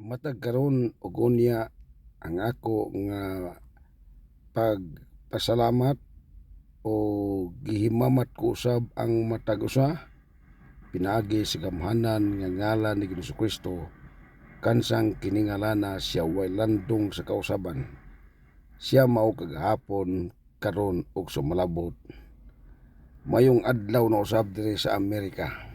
Matag karon og unya ang ako nga pagpasalamat o gihimamat ko usab ang matag usa pinaagi sa gamhanan nga ngalan ni Jesu Kristo kansang kiningalana siya way landong sa kausaban. Siya mao kagahapon karon ug sumalabot. Mayong adlaw na usab diri sa Amerika.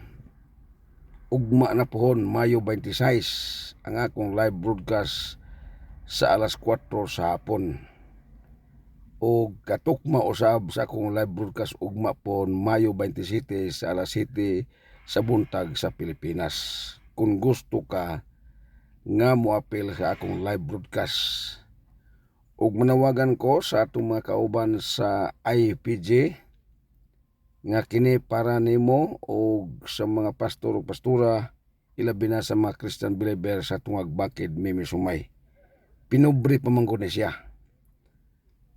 Ugma na pohon Mayo 26 ang akong live broadcast sa alas 4 sa hapon. O katukma usab sa akong live broadcast ugma pohon Mayo 27 sa alas 7 sa buntag sa Pilipinas. Kung gusto ka nga moapil sa akong live broadcast, ug manawagan ko sa atong mga kauban sa IPG nga kini para nimo o sa mga pastor o pastora, ilabi na sa mga Christian believer sa tungag bakid Mimi Sumay. Pinobre pa man ko ni siya.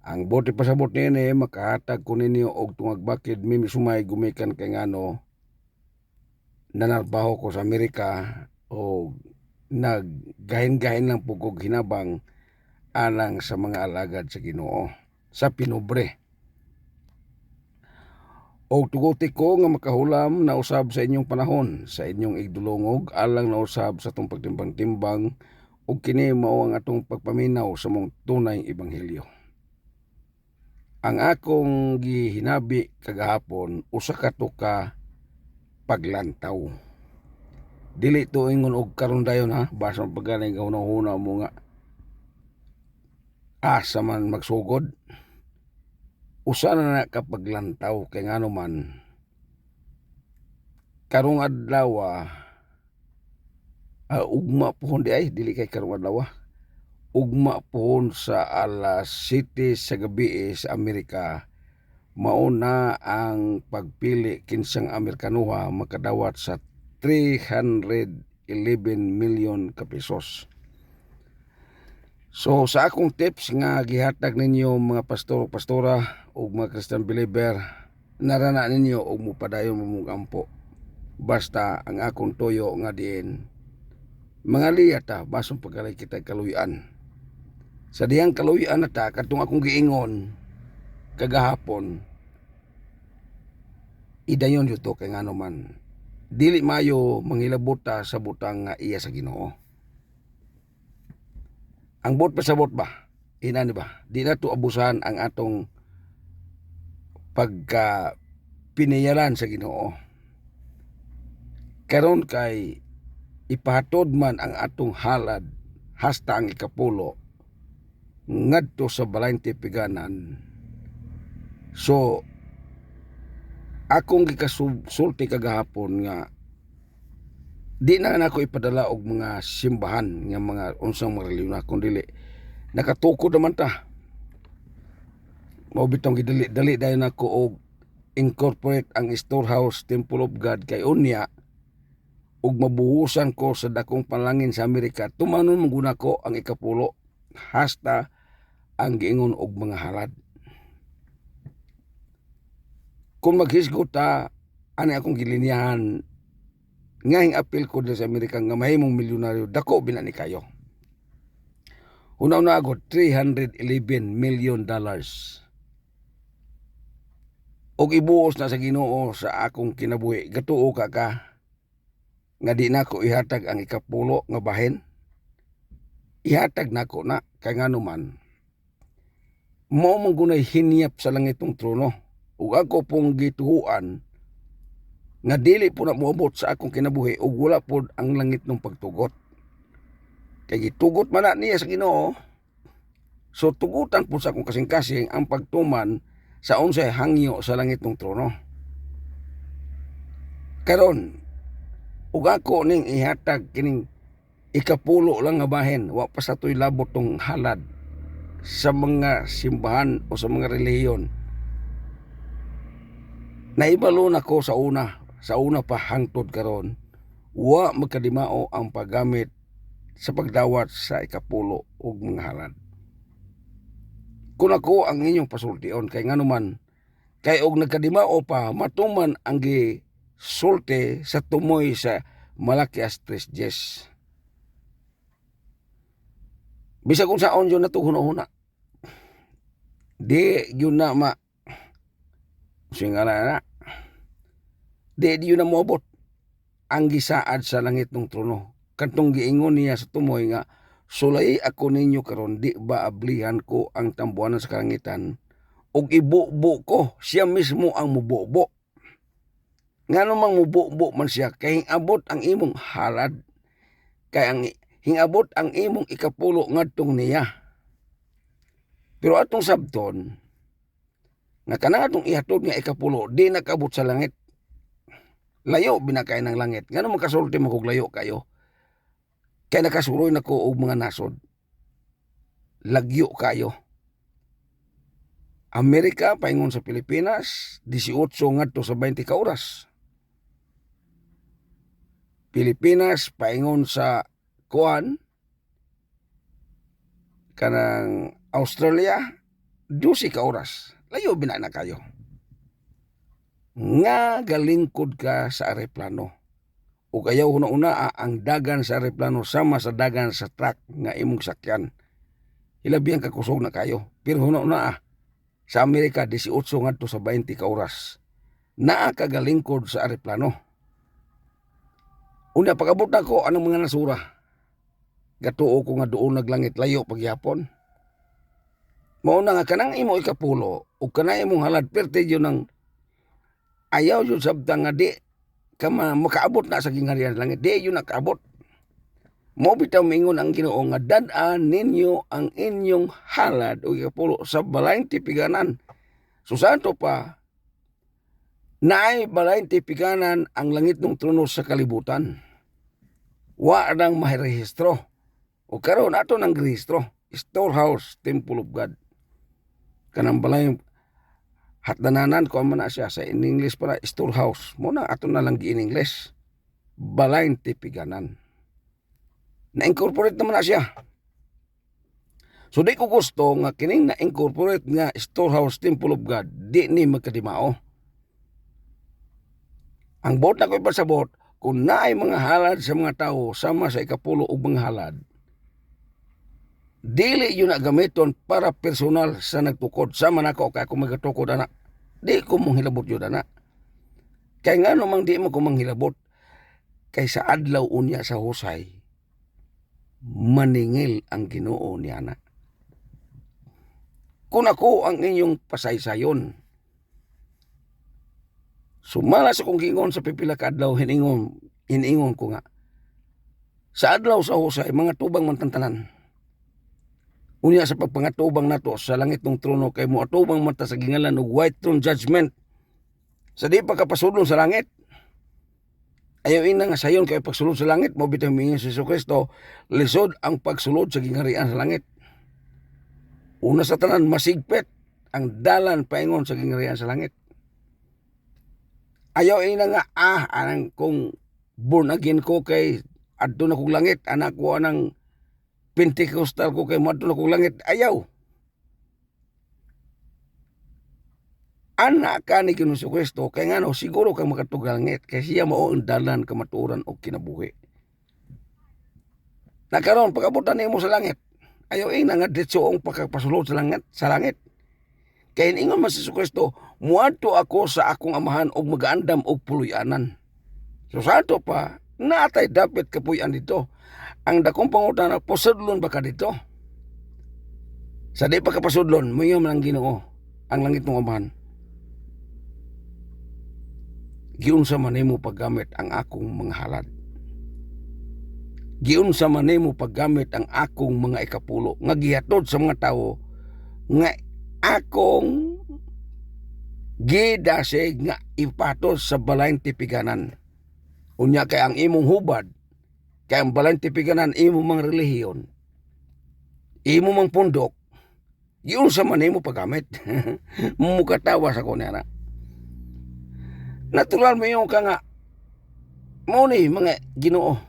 Ang bote pasabot niya makahatag ko ninyo og tungag bakid Mimi Sumay gumikan kay ngano nanarbaho ko sa Amerika o naggahin-gahin lang po kog hinabang alang sa mga alagad sa Ginoo sa pinobre. O tuguti ko nga makahulam na usab sa inyong panahon, sa inyong igdulongog, alang na usab sa itong pagtimbang-timbang, o kini mao ang atong pagpaminaw sa mong tunay ebanghelyo. Ang akong gihinabi kagahapon, usa ka to ka paglantaw. Dili to ingon og karon dayon ha, basta pagganay nga hunahuna mo nga asa man magsugod. Usa na kapaglantaw kay ngano man karong adlaw ugma pohon di ay dili kay karong adlaw ugma pohon sa alas 7 sa gabi sa Amerika mao na ang pagpili kinsang Amerikanuha makadawat sa 311 million ka pesos. So sa akong tips nga gihatag ninyo mga pastor pastora o mga Christian believer, narana ninyo og mupadayon mo mong kampo. Basta ang akong toyo nga diin mga liyata basong pagkalay kita kaluyan. Sa diyang kaluyan na ta katong akong giingon kagahapon, idayon yuto kay ngano man dili mayo mangilabota sa butang nga iya sa Ginoo. Ang bot pasabot ba? Inani ba? Di na to abusahan ang atong pagka piniyalan sa Ginoo. Karon kay ipahatod man ang atong halad hasta ang ikapulo ngadto sa balay tipiganan. So akong gikasulti kagahapon nga di na nako ipadala og mga simbahan nga mga unsang mga reliyon akong dili nakatukod naman ta. Mao bitong gidali dayon ako og incorporate ang Storehouse Temple of God kay unya ug mabuhusan ko sa dakong panalangin sa Amerika tumanon maguna ko ang ikapulo hasta ang giingon og mga halad. Kung maghisgot ta ani akong gilinyahan ngayong apil ko sa Amerika nga mahimong milyonaryo dako binani kayo. Unaw na ako $311 million. Og ibuos na sa Ginoo sa akong kinabuhi. Gatuo ka nga di nako ihatag ang ikapulo nga bahin. Ihatag nako na kay ngano man mao man gunay hiniyap sa langitong trono. Ug ako pong gituhuan nga dili po na moabot sa akong kinabuhi ug wala po ang langit ng pagtugot. Kay gitugot man na niya sa Ginoo. So tugutan po sa akong kasing-kasing ang pagtuman sa unsay hangyo sa langit ng trono. Karon ug ako ning ihatag kining ikapulo lang nga bahin, wa pa sa to'y labot tong halad sa mga simbahan o sa mga relihiyon. Naibalo na ko sa una pa hangtod karon, wa magkadimao ang paggamit sa pagdawat sa ikapulo ug mga halad. Kung ako ang inyong pasultion kay ngano man kay og nagkadimao pa matuman ang gisulti sa tumoy sa Malakias 3:10. Bisag kung saon yun na to huna-huna. Di yun na singa na, di yun na moabot ang gisaad sa langit ng trono. Kantong giingon niya sa tumoy nga, sulay ako ninyo karon, di ba ablihan ko ang tambuanan sa kalangitan, og ibubo ko, siya mismo ang mububo. Nga namang mububo man siya, kay hingabot ang imong halad, kay ang hingabot ang imong ikapulo ngadtong niya. Pero atong sabton, nga kanang atong ihatod nga ikapulo, di nakabot sa langit. Layo binakay ng langit. Nga naman kasulti mo kog layo kayo. Kaya nakasuroy na ko og mga nasod. Lagyo kayo. Amerika paingon sa Pilipinas 18 ngadto sa 20 ka oras. Pilipinas paingon sa kuan kanang Australia 12 ka oras. Layo bina na kayo. Nga galingkod ka sa aeroplano. O kayaw una ang dagan sa aeroplano sama sa dagan sa truck nga imong sakyan. Ilabiyang kakusog na kayo. Pero una sa Amerika 18 ngadto sa 20 ka oras. Naa ka galingkod sa aeroplano. Una pagabot na ko anong mga nasura. Gatuo ko nga doon naglangit layo pagyapon. Mauna nga kanang imo ikapulo o kanang imong halad perte yun ng ayaw yun sabta nga di ka makaabot na sa gingharian langit. Di yun nakaabot. Mo bitaw mingon ang Ginoo nga dad-an ninyo ang inyong halad o ikapulo sa balayng tipiganan. So santo pa, naay balayng tipiganan ang langit ng trono sa kalibutan. Wa nang mahirehistro. O karon ato nang rehistro. Storehouse, Temple of God. Kanang balayng hatdananan ko man na siya sa in English para storehouse. Muna ato na lang in English. Balayng tipiganan. Na-incorporate naman na siya. So di ko gusto nga kining na-incorporate nga storehouse, Temple of God, di ni magkadimao. Ang bot na ko ipasabot, kung naay mga halad sa mga tao sama sa ikapulo og mga halad, dili yun na gamiton para personal sa nagtukod. Sama na ko kaya kung magatukod ana. Di ko mong hilabot yun ana. Kaya nga namang di mo ko manghilabot. Kay sa adlaw unya sa husay, maningil ang Ginoo niya na. Kung ako ang inyong pasaysayon, sumala sa kong gingon sa pipila ka adlaw, hiningon ko nga, sa adlaw sa husay, mga tubang mantantanan. Unya sa pagpangatubang nato sa langit ng trono, kay mo atubang mata sa gingalan og white throne judgment. Sa di pagkapasulong sa langit, ayaw ina nga sayon kay pagsulod sa langit, mo bitaw mingon si Jesucristo, lisod ang pagsulod sa gingharian sa langit. Una sa tanan, masigpet ang dalan paingon sa gingharian sa langit. Ayaw ina nga, anang kung born again ko kay adto na kong langit, anak ko anang Pentecostal ko kay madto na kong langit. Ayaw. Anak ka ni Ginoong Jesucristo, kay nga no, siguro kang makatugangit, kay siya mao ang dalan kamaturan o kinabuhi. Nakaroon, pag-abutan niyo mo sa langit, ayaw ina nga ditso ang pagkapasulod sa langit. Kaya ingon man si Jesucristo, muadto ako sa akong amahan og magaandam og puluyanan. So sato pa, natay dapat kapuyan dito. Ang dakong pangutana, posudlon ba ka dito? Sa di pa kapasudlon, mayroon man ang Ginoo, ang langit ng amahan. Giunsa man nimo paggamit ang akong mga halad. Giunsa man nimo paggamit ang akong mga ikapulo nga gihatod sa mga tawo nga akong gidasig nga ipatos sa balayng tipiganan. Unya kay ang imong hubad, kay ang balayng tipiganan imong mga relihiyon, imong mga pundok, giunsa man nimo paggamit. Mukatawa sa kunya na. Natural mo yung ka nga, mo ni mga Ginoo.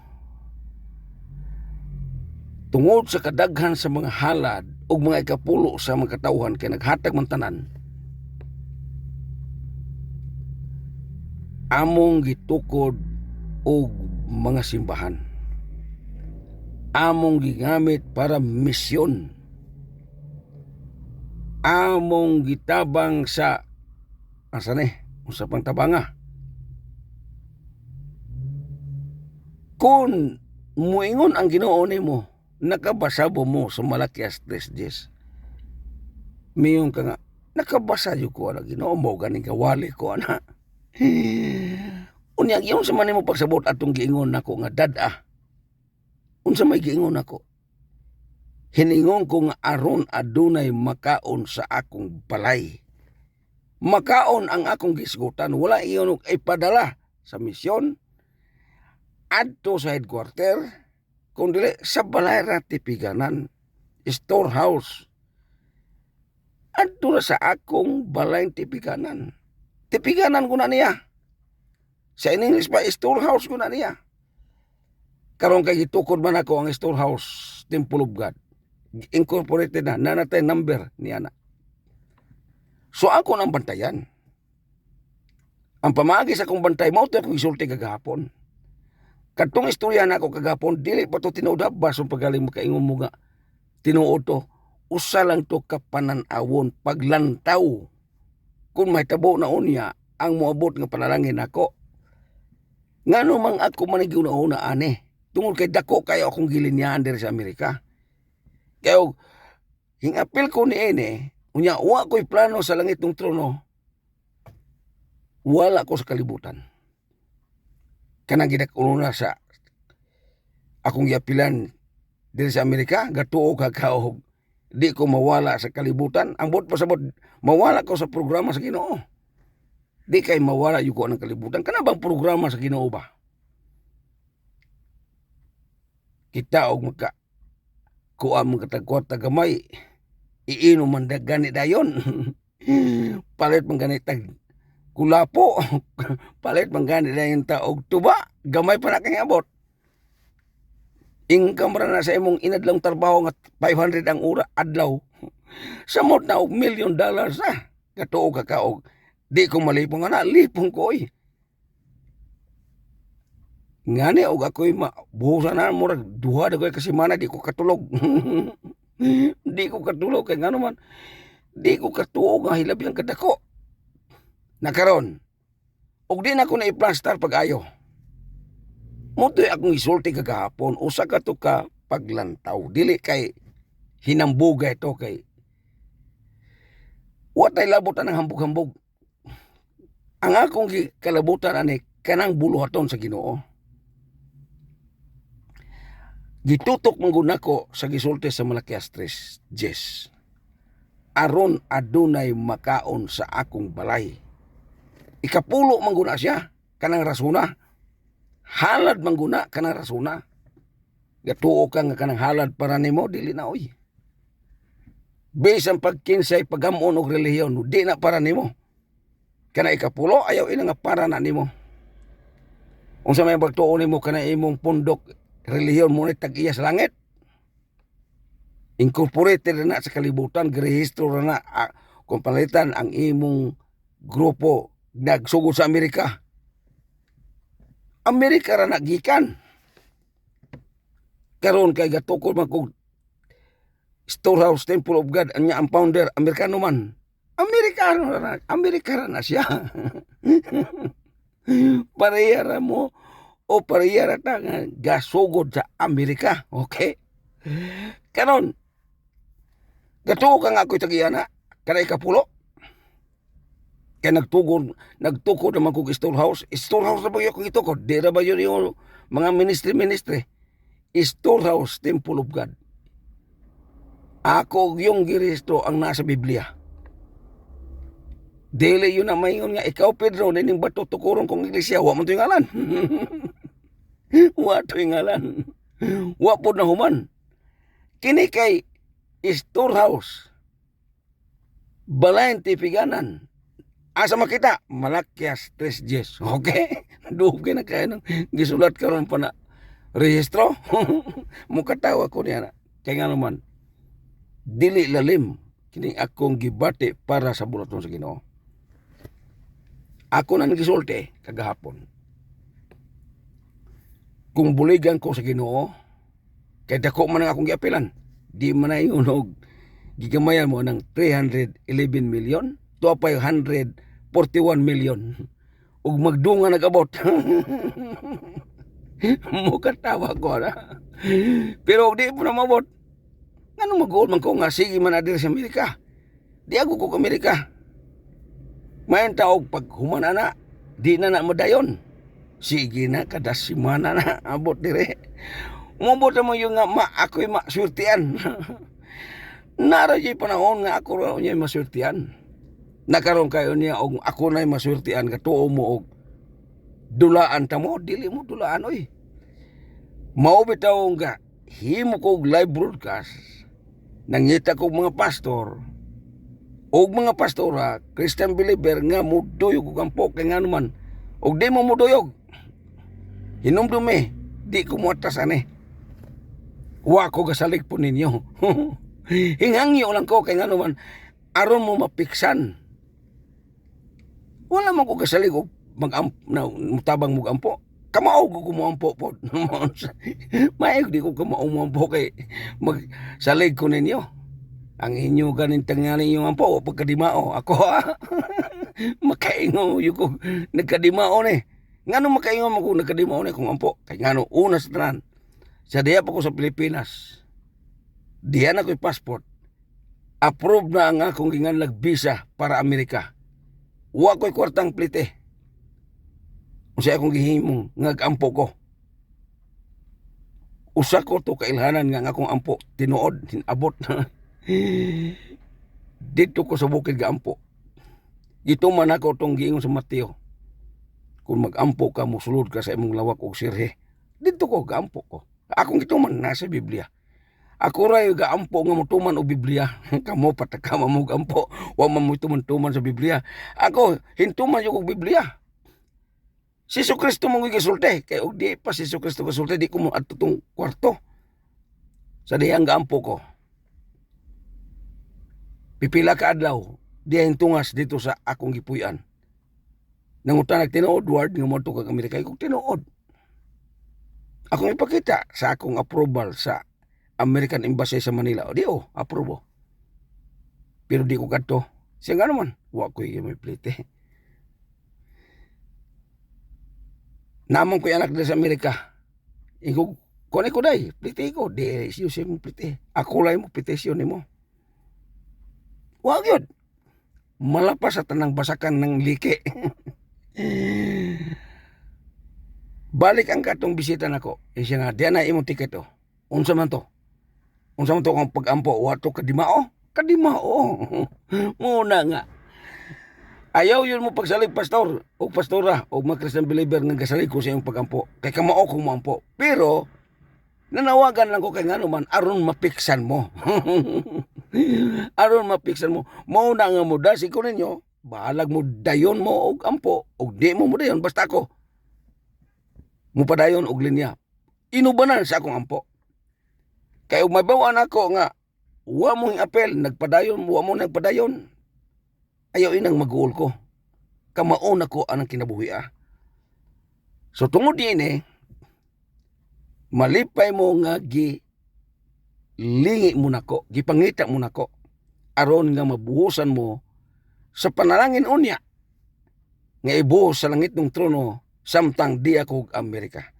Tungod sa kadaghan sa mga halad o mga ikapulo sa mga katawhan kay naghatag man tanan, among gitukod og mga simbahan. among gigamit para misyon, among gitabang sa asa ni usa pang tabanga. Kung muingon ang Ginoo nimo, nakabasa mo sa Malakias 3:10, miyong ka nga nakabasa jud ko ang Ginoo, mo ganing kawali ko ana. Unya giyon sa man nimo pagsabot atong giingon nako nga dad-a. Unsa may giingon nako? Hiningon ko nga aron adunay makaon sa akong balay. Makaon ang akong gisgutan, wala iyon og ipadala sa misyon adto sa headquarter, kundi sa balay ra tipiganan, storehouse. Adto na sa akong balay tipiganan. Tipiganan ko na niya. Sa English pa, storehouse ko na niya. Karon kay gitukod man ako ang storehouse, Temple of God. Incorporated na, nanatay number niya na. So ako nang bantayan. Ang pamagi sa akong bantay mo, ito akong isulti kagahapon. Katong istorya na ako kagahapon, dili pa ito tinuod basong pagaling makaingon mo nga, tinuod to, usa lang to kapananawon, paglantaw. Kung may tabo na unya, ang moabot nga panalangin ako. Nga namang ako manigyaw na una ane, tungod kay dako kayo akong gilinyahan diri sa Amerika. Kaya hingapil ko ni ene, unya wa ko'y plano sa langit ng trono, wala ko sa kalibutan. Kanang gidak-uno na sa akong giapilan diri sa Amerika, gatuo kakaog, di ko mawala sa kalibutan. Ang bot pasabot, mawala ko sa programa sa Ginoo. Di kay mawala yung ko ng kalibutan. Kana bang programa sa Ginoo ba? Kita og maka kuha mong katagkuat tagamay, iinom man gani dayon. Palit man gani tag kulapo, palit man gani dayon taog tuba, gamay pa na kang abot. Income ra na sa imong inadlang trabaho nga 500 ang ura adlaw. Samot na og $1 million na. Katuo ka kaog. Di ko malipong ana, lipong ko oy. Ngani og ako'y buhusan na murag duha na ko'y kasimana, di ko katulog. Di ko katulog kay ngano man, di ko katuo nga hilabi ang kadako. Nakaron, og di na ko na i-plaster pag-ayo. Mutoy akong isulti kagahapon, usa ka to ka paglantaw. Dili kay hinambugay to kay watay labutan ng hambog-hambog. Ang akong kalabutan ani kanang buluhaton sa Ginoo. Gitutok mangguna ko sa gisulti sa Malakias 3:10. Aron adunay makaon sa akong balay. Ikapulo mangguna siya kanang rasuna. Halad mangguna kanang rasuna. Gatuo ka nga kanang halad para nimo dili na oy. Bisan pagkinsay pagamon og relihiyon, di na para nimo. Kana ikapulo ayaw ina nga para na nimo. Unsa may pagtuo nimo kana imong pundok relihiyon mo ni tag-iya sa langit. Incorporated na sa kalibutan, girehistro na kung palitan ang imong grupo nagsugod sa Amerika. Amerika ra nagikan. Karon kay gatukod man kog Storehouse Temple of God, anya ang founder Amerikano man. Amerika na siya. Parehara mo o parehara ta nga gasugod sa Amerika. Okay? Karon, gatuo ka nga ako'y tag-iyana, kanay kapulo. Kaya nagtukod naman kong storehouse. Storehouse na ba yung itukod? Di na ba yun yung mga ministry? Storehouse Temple of God. Ako yung giristo ang nasa Biblia. Dili yun na mayon nga, ikaw Pedro, nining bato tukurong kong iglesia, wa mo ito yung ngalan. Wa ito yung ngalan. Wa po na human. Kini kay storehouse. Balayan tipiganan. Asa makita? Malakias 3:10. Okay? Dugi na kaya nang gisulat ka ron pa na rehistro. Mukatawa ko niya na. Kaya nga naman, dili lalim kining akong gibati para sa bulaton sa Ginoo. Ako na nagisulti kagahapon. Kung buligan ko sa Ginoo, Kay dako man ang akong giapilan. Di man na yun og gigamayan mo ng 311 million, tuwa pa yung 141 million. Ug magdunga nag-abot. Mukatawa ko na. Pero di po na mabot. Ano mag-uol man ko nga sige man adir sa Amerika. Di ako ko Amerika. Mayon taog pag humana na, di na madayon. Sige na kada simana na abot dire. Umabot mo yung nga ako'y masurtian. Nara jay panahon nga ako raw niya masurtian. Nakaroon kayo niya og ako na'y masurtian katuo mo og dulaan ta mo, dili mo dulaan oy. Mao bitaw nga himo ko og live broadcast. Nangita ko mga pastor og mga pastora, Christian believer nga muduyog og ampo kay nganuman. Og di mo muduyog. Hinumdumi, di ko muatas ani. Wa ko gasalig po ninyo. Hinghangyo lang ko kay nganuman aron mo mapiksan. Wala man ko kasalig og mutabang mo ampo. Kamao ko kumuampo po. Maayog di ko kamao mo ampo kay magsalig ko ninyo. Ang inyo ganin tangali yung ampo pagkadimao ako makaingo yung ko nagkadimao ni. Ngano makaingo mo ko nagkadimao ni kung ampo. Kay ngano una sa tanan. Sa diya pa ko sa Pilipinas. Diyan ako'y passport. Approve na ang akong ginganlag visa para Amerika. Wa ko'y kwartang plite. Usa akong gihimong ngagampo ko. Usa ko to kailhanan nga akong ampo tinuod abot. Dito ko sa bukid gaampo. Dito man ako tong giingon sa Mateo. Kung magampo ka musulod ka sa imong lawak og sirhe. Dito ko gaampo ko. Akong gituman nasa Biblia. Ako ray gaampo nga motuman og Biblia. Kamo patakama mo gampo. Wa man mo tuman sa Biblia. Ako hintuman yung og Biblia. Si Jesucristo mong gisulti. Kay og di pa si Jesucristo gisulti, di ko mo adto tong kwarto. Sa diyang gaampo ko. Pipila ka adlaw, diyan tungas dito sa akong gipuy-an. Nangutan nagtinuod word nga moto kag Amerika kog tinuod. Akong ipakita sa akong approval sa American Embassy sa Manila. O di aprobo. Pero di ko kadto. Siya nga naman, wa ko yung may plite. Namang ko yung anak na sa Amerika. Ikaw, kung ko day, plite ko. Di, siyo siya mong plite. Ako lang mo plite siyo ni mo. Wag yun. Malapas sa tanang basakan ng like. Balik ang katong bisita nako. Siya nga, diyan na imong tiket o. Unsa man to? Unsa man to kung pag-ampo? Wato kadimao? Kadimao. Muna nga. Ayaw yun mo pagsalig pastor o pastora o mga Christian believer nga gasalig ko sa iyong pag-ampo. Kay kamao kong maampo. Pero, nanawagan lang ko kay nga naman, aron mapiksan mo. Aron mapiksan mo. Mauna nga mo, dasi ko ninyo, bahalag mo dayon mo og ampo. Og di mo dayon, basta ako. Mupadayon og linya. Inubanan sa akong ampo. Kaya mabawaan ako nga, wa mong apel, nagpadayon, wa mo nagpadayon. Ayaw inang mag-uol ko. Kamaon ako anang kinabuhi . So tungod din malipay mo nga lingi mo nako, gipangita mo nako, aron nga mabuhusan mo sa panalangin unya nga ibuhos sa langit ng trono samtang di ako Amerika.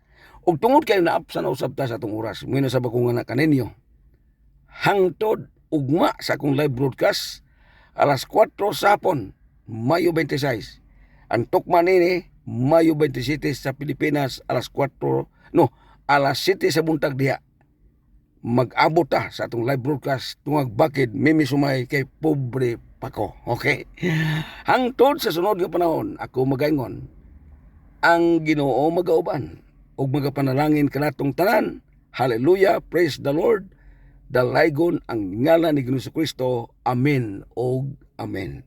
Ug tungod kayo na sa nausab ta sa atong oras, muna sa bakong nga kaninyo, hangtod ugma sa akong live broadcast, alas 4 sa hapon, Mayo 26. Ang tukman nini, Mayo 27 sa Pilipinas, alas 7 sa buntag diha. Mag-abot ta sa atong live broadcast tungag bakid Mimi Sumay kay pobre pako. Okay? Hangtod sa sunod nga panahon, ako magaingon, ang Ginoo magauban ug magapanalangin kanatong tanan. Hallelujah, praise the Lord. Dalaygon ang ngalan ni Jesucristo. Amen og amen.